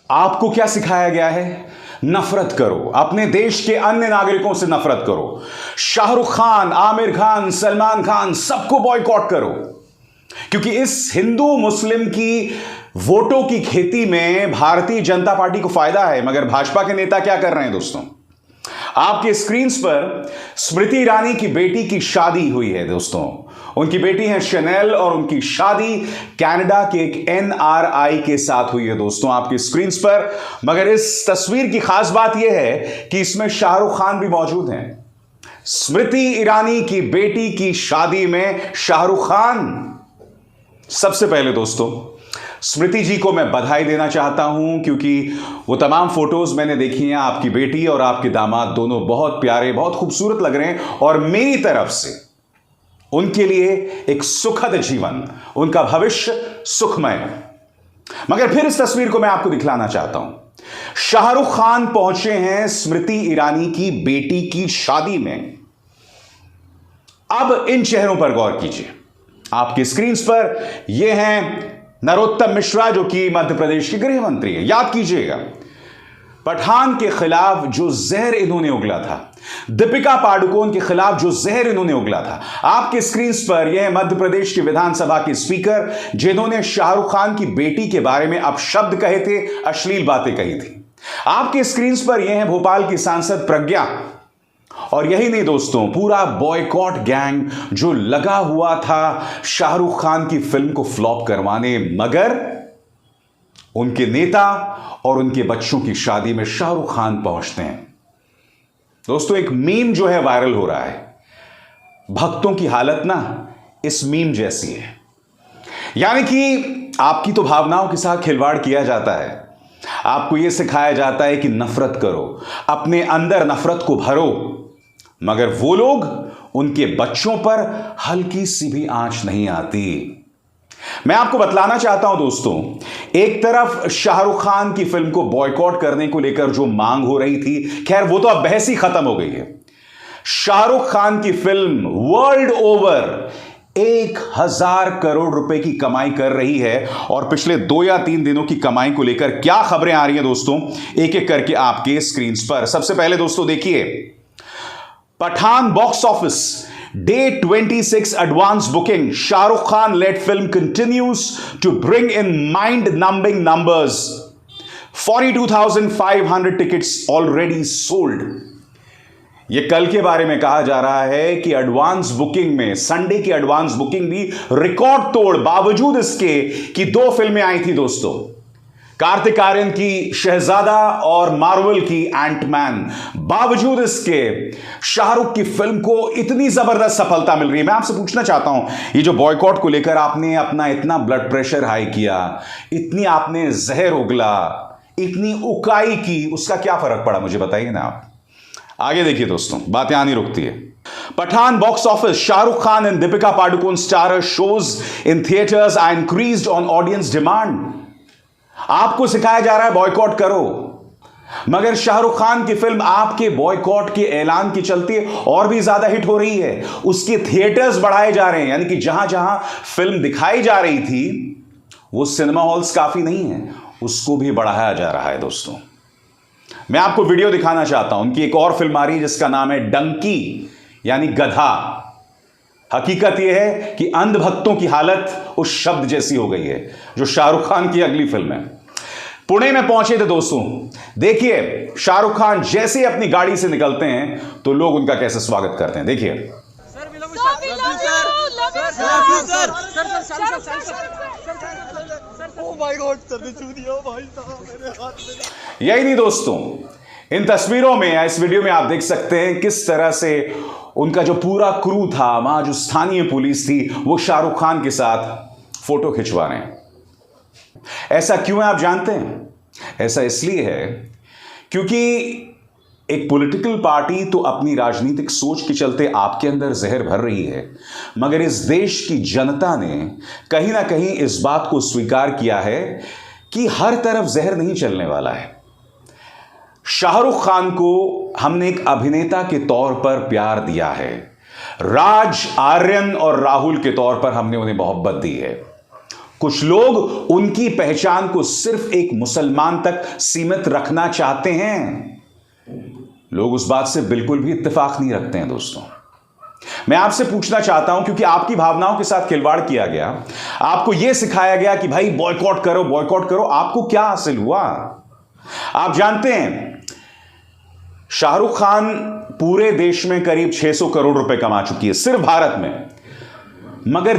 आपको क्या सिखाया गया है? नफरत करो, अपने देश के अन्य नागरिकों से नफरत करो। शाहरुख खान, आमिर खान, सलमान खान, सबको बॉयकॉट करो, क्योंकि इस हिंदू मुस्लिम की वोटों की खेती में भारतीय जनता पार्टी को फायदा है। मगर भाजपा के नेता क्या कर रहे हैं दोस्तों? आपके स्क्रीन्स पर स्मृति ईरानी की बेटी की शादी हुई है दोस्तों। उनकी बेटी है शनेल और उनकी शादी कनाडा के एक एनआरआई के साथ हुई है दोस्तों, आपकी स्क्रीन्स पर। मगर इस तस्वीर की खास बात यह है कि इसमें शाहरुख खान भी मौजूद हैं। स्मृति ईरानी की बेटी की शादी में शाहरुख खान। सबसे पहले दोस्तों स्मृति जी को मैं बधाई देना चाहता हूं, क्योंकि वो तमाम फोटोज मैंने देखी हैं। आपकी बेटी और आपके दामाद दोनों बहुत प्यारे, बहुत खूबसूरत लग रहे हैं और मेरी तरफ से उनके लिए एक सुखद जीवन, उनका भविष्य सुखमय हो। मगर फिर इस तस्वीर को मैं आपको दिखलाना चाहता हूं। शाहरुख खान पहुंचे हैं स्मृति ईरानी की बेटी की शादी में। अब इन चेहरों पर गौर कीजिए। आपकी स्क्रीन पर यह हैं नरोत्तम मिश्रा, जो कि मध्य प्रदेश के गृह मंत्री हैं। याद कीजिएगा, पठान के खिलाफ जो जहर इन्होंने उगला था, दीपिका पादुकोण के खिलाफ जो जहर इन्होंने उगला था। आपके स्क्रीन पर यह मध्य प्रदेश के विधानसभा के स्पीकर, जिन्होंने शाहरुख खान की बेटी के बारे में अपशब्द कहे थे, अश्लील बातें कही थी। आपके स्क्रीन पर यह है भोपाल की सांसद प्रज्ञा। और यही नहीं दोस्तों, पूरा बॉयकॉट गैंग जो लगा हुआ था शाहरुख खान की फिल्म को फ्लॉप करवाने, मगर उनके नेता और उनके बच्चों की शादी में शाहरुख खान पहुंचते हैं। दोस्तों एक मीम जो है वायरल हो रहा है। भक्तों की हालत ना इस मीम जैसी है, यानी कि आपकी तो भावनाओं के साथ खिलवाड़ किया जाता है। आपको यह सिखाया जाता है कि नफरत करो, अपने अंदर नफरत को भरो, मगर वो लोग, उनके बच्चों पर हल्की सी भी आंच नहीं आती। मैं आपको बतलाना चाहता हूं दोस्तों, एक तरफ शाहरुख खान की फिल्म को बॉयकॉट करने को लेकर जो मांग हो रही थी, खैर वो तो अब बहस ही खत्म हो गई है। शाहरुख खान की फिल्म वर्ल्ड ओवर 1000 करोड़ रुपए की कमाई कर रही है। और पिछले 2 या 3 दिनों की कमाई को लेकर क्या खबरें आ रही हैं दोस्तों, एक एक करके आपके स्क्रीन पर। सबसे पहले दोस्तों देखिए, Pathaan box office day 26 advance booking, Shahrukh Khan led film continues to bring in mind numbing numbers, 42,500 tickets already sold. यह कल के बारे में कहा जा रहा है कि एडवांस बुकिंग में, संडे की एडवांस बुकिंग भी रिकॉर्ड तोड़, बावजूद इसके कि 2 फिल्में आई थी दोस्तों, कार्तिक आर्यन की शहजादा और मार्वल की एंटमैन। बावजूद इसके शाहरुख की फिल्म को इतनी जबरदस्त सफलता मिल रही है। मैं आपसे पूछना चाहता हूं, ये जो बॉयकॉट को लेकर आपने अपना इतना ब्लड प्रेशर हाई किया, इतनी आपने जहर उगला, इतनी उकाई की, उसका क्या फर्क पड़ा, मुझे बताइए ना आप। आगे देखिए दोस्तों, बातें आनी रुकती है। Pathaan box office, Shahrukh Khan and Deepika Padukone starrer shows in theatres are increased on audience demand. आपको सिखाया जा रहा है बॉयकॉट करो, मगर शाहरुख खान की फिल्म आपके बॉयकॉट के ऐलान के चलते और भी ज्यादा हिट हो रही है। उसके थिएटर्स बढ़ाए जा रहे हैं, यानी कि जहां जहां फिल्म दिखाई जा रही थी वो सिनेमा हॉल्स काफी नहीं है, उसको भी बढ़ाया जा रहा है दोस्तों। मैं आपको वीडियो दिखाना चाहता हूं, उनकी एक और फिल्म आ रही है जिसका नाम है डंकी, यानी गधा। हकीकत यह है कि अंधभक्तों की हालत उस शब्द जैसी हो गई है, जो शाहरुख खान की अगली फिल्म है। पुणे में पहुंचे थे दोस्तों, देखिए शाहरुख खान जैसे ही अपनी गाड़ी से निकलते हैं तो लोग उनका कैसे स्वागत करते हैं, देखिए। यही नहीं दोस्तों, इन तस्वीरों में या इस वीडियो में आप देख सकते हैं किस तरह से उनका जो पूरा क्रू था, वहां जो स्थानीय पुलिस थी, वो शाहरुख खान के साथ फोटो खिंचवा रहे हैं। ऐसा क्यों है आप जानते हैं? ऐसा इसलिए है क्योंकि एक पॉलिटिकल पार्टी तो अपनी राजनीतिक सोच के चलते आपके अंदर जहर भर रही है, मगर इस देश की जनता ने कहीं ना कहीं इस बात को स्वीकार किया है कि हर तरफ जहर नहीं चलने वाला है। शाहरुख खान को हमने एक अभिनेता के तौर पर प्यार दिया है, राज, आर्यन और राहुल के तौर पर हमने उन्हें मोहब्बत दी है। कुछ लोग उनकी पहचान को सिर्फ एक मुसलमान तक सीमित रखना चाहते हैं। लोग उस बात से बिल्कुल भी इत्तेफाक नहीं रखते हैं दोस्तों। मैं आपसे पूछना चाहता हूं, क्योंकि आपकी भावनाओं के साथ खिलवाड़ किया गया, आपको यह सिखाया गया कि भाई बॉयकॉट करो बॉयकॉट करो, आपको क्या हासिल हुआ? आप जानते हैं शाहरुख खान पूरे देश में करीब 600 करोड़ रुपए कमा चुकी है सिर्फ भारत में, मगर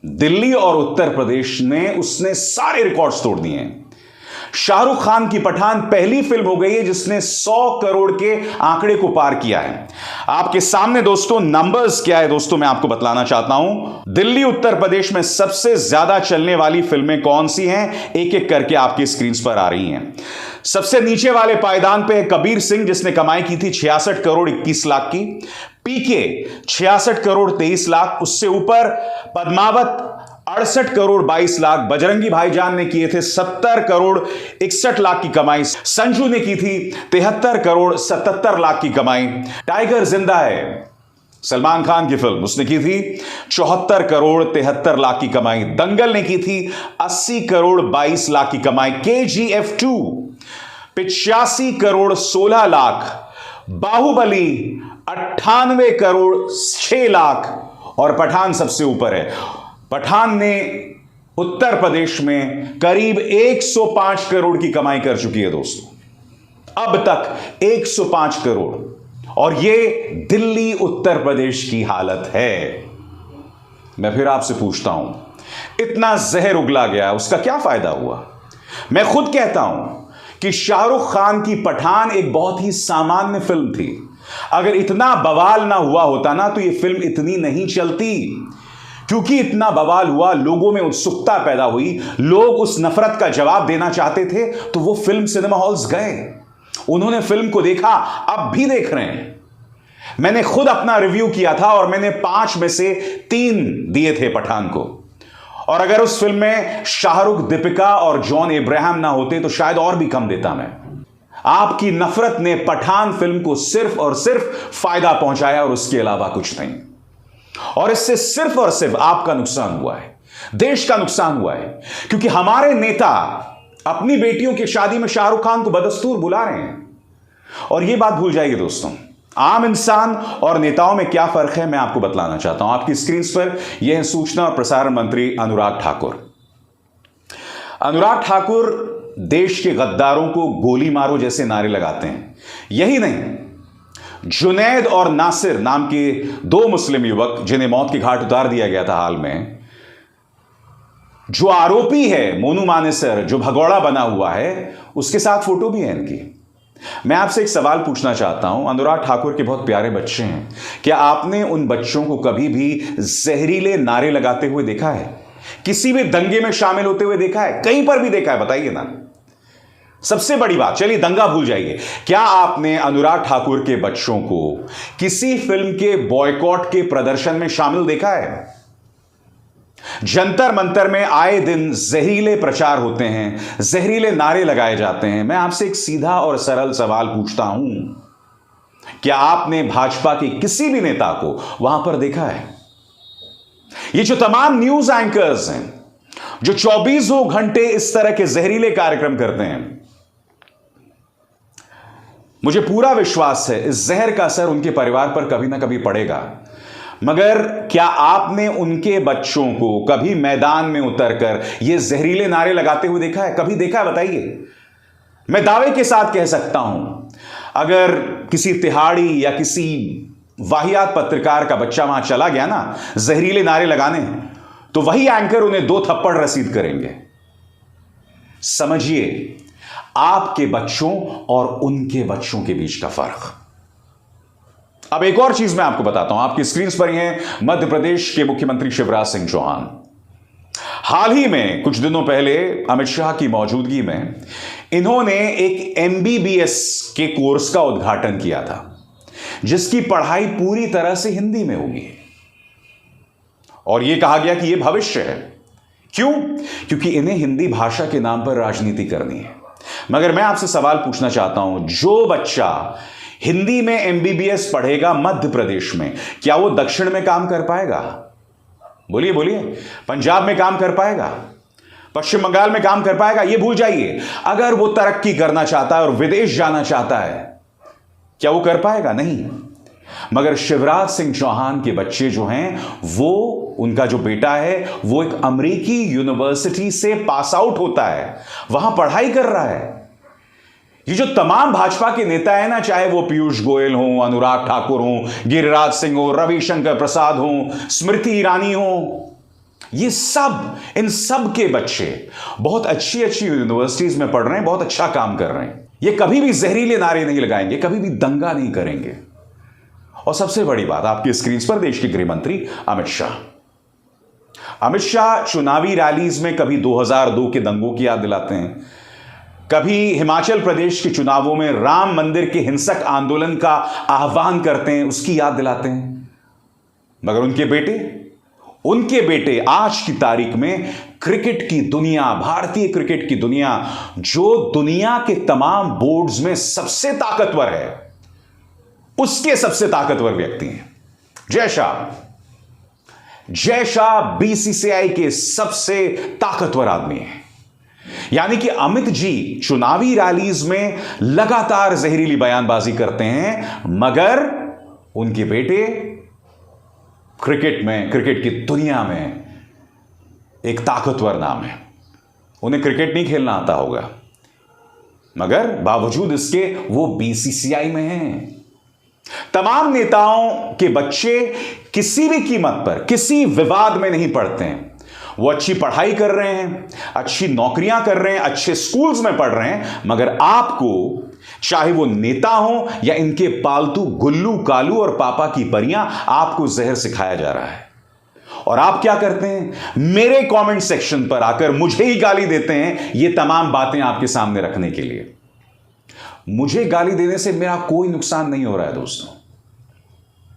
दिल्ली और उत्तर प्रदेश में उसने सारे रिकॉर्ड्स तोड़ दिए हैं। शाहरुख खान की पठान पहली फिल्म हो गई है जिसने 100 करोड़ के आंकड़े को पार किया है। आपके सामने दोस्तों नंबर्स क्या है दोस्तों, मैं आपको बतलाना चाहता हूं। दिल्ली उत्तर प्रदेश में सबसे ज्यादा चलने वाली फिल्में कौन सी हैं, एक एक करके आपकी स्क्रीन पर आ रही हैं। सबसे नीचे वाले पायदान पे कबीर सिंह जिसने कमाई की थी 66 करोड़ 21 लाख की, पीके 66 करोड़ 23 लाख, उससे ऊपर पद्मावत 68 करोड़ 22 लाख, बजरंगी भाईजान ने किए थे 70 करोड़ 61 लाख की कमाई, संजू ने की थी 73 करोड़ 77 लाख की कमाई, टाइगर जिंदा है सलमान खान की फिल्म, उसने की थी 74 करोड़ 73 लाख की कमाई, दंगल ने की थी 80 करोड़ 22 लाख की कमाई, KGF 2 85 करोड़ 16 लाख, बाहुबली 98 करोड़ 6 लाख और पठान सबसे ऊपर है। पठान ने उत्तर प्रदेश में करीब 105 करोड़ की कमाई कर चुकी है दोस्तों, अब तक 105 करोड़, और यह दिल्ली उत्तर प्रदेश की हालत है। मैं फिर आपसे पूछता हूं, इतना जहर उगला गया, उसका क्या फायदा हुआ? मैं खुद कहता हूं कि शाहरुख खान की पठान एक बहुत ही सामान्य फिल्म थी। अगर इतना बवाल ना हुआ होता ना तो यह फिल्म इतनी नहीं चलती। क्योंकि इतना बवाल हुआ, लोगों में उत्सुकता पैदा हुई, लोग उस नफरत का जवाब देना चाहते थे, तो वो फिल्म सिनेमा हॉल्स गए, उन्होंने फिल्म को देखा, अब भी देख रहे हैं। मैंने खुद अपना रिव्यू किया था और मैंने 5 में से 3 दिए थे पठान को, और अगर उस फिल्म में शाहरुख, दीपिका और जॉन अब्राहम ना होते तो शायद और भी कम देता मैं। आपकी नफरत ने पठान फिल्म को सिर्फ और सिर्फ फायदा पहुंचाया और उसके अलावा कुछ नहीं, और इससे सिर्फ और सिर्फ आपका नुकसान हुआ है, देश का नुकसान हुआ है। क्योंकि हमारे नेता अपनी बेटियों की शादी में शाहरुख खान को बदस्तूर बुला रहे हैं, और यह बात भूल जाइए दोस्तों, आम इंसान और नेताओं में क्या फर्क है मैं आपको बतलाना चाहता हूं। आपकी स्क्रीन पर यह है सूचना और प्रसारण मंत्री अनुराग ठाकुर। अनुराग ठाकुर देश के गद्दारों को गोली मारो जैसे नारे लगाते हैं। यही नहीं, जुनैद और नासिर नाम के 2 मुस्लिम युवक जिन्हें मौत की घाट उतार दिया गया था हाल में, जो आरोपी है मोनू मानेसर, जो भगौड़ा बना हुआ है, उसके साथ फोटो भी है इनकी। मैं आपसे एक सवाल पूछना चाहता हूं, अनुराग ठाकुर के बहुत प्यारे बच्चे हैं, क्या आपने उन बच्चों को कभी भी जहरीले नारे लगाते हुए देखा है? किसी भी दंगे में शामिल होते हुए देखा है? कहीं पर भी देखा है? बताइए ना। सबसे बड़ी बात, चलिए दंगा भूल जाइए, क्या आपने अनुराग ठाकुर के बच्चों को किसी फिल्म के बॉयकॉट के प्रदर्शन में शामिल देखा है? जंतर मंतर में आए दिन जहरीले प्रचार होते हैं, जहरीले नारे लगाए जाते हैं। मैं आपसे एक सीधा और सरल सवाल पूछता हूं, क्या आपने भाजपा के किसी भी नेता को वहां पर देखा है? ये जो तमाम न्यूज एंकर्स हैं जो 24 घंटे इस तरह के जहरीले कार्यक्रम करते हैं, मुझे पूरा विश्वास है इस जहर का असर उनके परिवार पर कभी ना कभी पड़ेगा। मगर क्या आपने उनके बच्चों को कभी मैदान में उतरकर ये जहरीले नारे लगाते हुए देखा है? कभी देखा है? बताइए। मैं दावे के साथ कह सकता हूं, अगर किसी तिहाड़ी या किसी वाहियात पत्रकार का बच्चा वहां चला गया ना जहरीले नारे लगाने, तो वही एंकर उन्हें 2 थप्पड़ रसीद करेंगे। समझिए आपके बच्चों और उनके बच्चों के बीच का फर्क। अब एक और चीज मैं आपको बताता हूं, आपकी स्क्रीन पर ही है मध्य प्रदेश के मुख्यमंत्री शिवराज सिंह चौहान। हाल ही में कुछ दिनों पहले अमित शाह की मौजूदगी में इन्होंने एक MBBS के कोर्स का उद्घाटन किया था, जिसकी पढ़ाई पूरी तरह से हिंदी में होगी, और यह कहा गया कि यह भविष्य है। क्यों? क्योंकि इन्हें हिंदी भाषा के नाम पर राजनीति करनी है। मगर मैं आपसे सवाल पूछना चाहता हूं, जो बच्चा हिंदी में MBBS पढ़ेगा मध्य प्रदेश में, क्या वो दक्षिण में काम कर पाएगा? बोलिए बोलिए, पंजाब में काम कर पाएगा, पश्चिम बंगाल में काम कर पाएगा? यह भूल जाइए। अगर वो तरक्की करना चाहता है और विदेश जाना चाहता है, क्या वो कर पाएगा? नहीं। मगर शिवराज सिंह चौहान के बच्चे जो हैं, वो, उनका जो बेटा है, वो एक अमेरिकी यूनिवर्सिटी से पास आउट होता है, वहां पढ़ाई कर रहा है। ये जो तमाम भाजपा के नेता है ना, चाहे वो पीयूष गोयल हो, अनुराग ठाकुर हो, गिरिराज सिंह हो, रविशंकर प्रसाद हो, स्मृति ईरानी हो, ये सब, इन सब के बच्चे बहुत अच्छी अच्छी यूनिवर्सिटीज में पढ़ रहे हैं, बहुत अच्छा काम कर रहे हैं। ये कभी भी जहरीले नारे नहीं लगाएंगे, कभी भी दंगा नहीं करेंगे। और सबसे बड़ी बात, आपकी स्क्रीन पर देश के गृह मंत्री अमित शाह। अमित शाह चुनावी रैलीज में कभी 2002 के दंगों की याद दिलाते हैं, कभी हिमाचल प्रदेश के चुनावों में राम मंदिर के हिंसक आंदोलन का आह्वान करते हैं, उसकी याद दिलाते हैं। मगर उनके बेटे आज की तारीख में क्रिकेट की दुनिया, भारतीय क्रिकेट की दुनिया, जो दुनिया के तमाम बोर्ड्स में सबसे ताकतवर है, उसके सबसे ताकतवर व्यक्ति हैं। जय शाह बीसीसीआई के सबसे ताकतवर आदमी हैं। यानी कि अमित जी चुनावी रैलीज में लगातार जहरीली बयानबाजी करते हैं, मगर उनके बेटे क्रिकेट की दुनिया में एक ताकतवर नाम है। उन्हें क्रिकेट नहीं खेलना आता होगा, मगर बावजूद इसके वो बीसीसीआई में हैं। तमाम नेताओं के बच्चे किसी भी कीमत पर किसी विवाद में नहीं पढ़ते हैं। वो अच्छी पढ़ाई कर रहे हैं, अच्छी नौकरियां कर रहे हैं, अच्छे स्कूल्स में पढ़ रहे हैं, मगर आपको, चाहे वो नेता हो या इनके पालतू गुल्लू कालू और पापा की परियां, आपको जहर सिखाया जा रहा है। और आप क्या करते हैं? मेरे कमेंट सेक्शन पर आकर मुझे ही गाली देते हैं, ये तमाम बातें आपके सामने रखने के लिए। मुझे गाली देने से मेरा कोई नुकसान नहीं हो रहा है दोस्तों,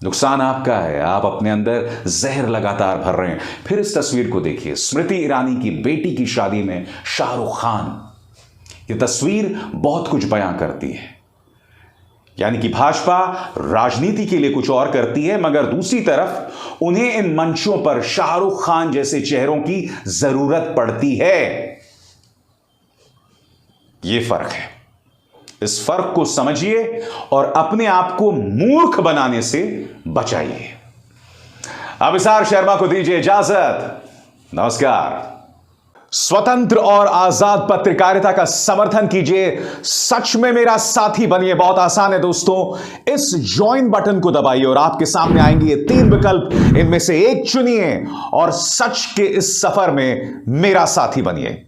नुकसान आपका है। आप अपने अंदर जहर लगातार भर रहे हैं। फिर इस तस्वीर को देखिए, स्मृति ईरानी की बेटी की शादी में शाहरुख खान। यह तस्वीर बहुत कुछ बयां करती है। यानी कि भाजपा राजनीति के लिए कुछ और करती है, मगर दूसरी तरफ उन्हें इन मंचों पर शाहरुख खान जैसे चेहरों की जरूरत पड़ती है। यह फर्क है। इस फर्क को समझिए और अपने आप को मूर्ख बनाने से बचाइए। अभिसार शर्मा को दीजिए इजाजत। नमस्कार। स्वतंत्र और आजाद पत्रकारिता का समर्थन कीजिए, सच में मेरा साथी बनिए। बहुत आसान है दोस्तों, इस ज्वाइन बटन को दबाइए और आपके सामने आएंगे ये 3 विकल्प, इनमें से एक चुनिए और सच के इस सफर में मेरा साथी बनिए।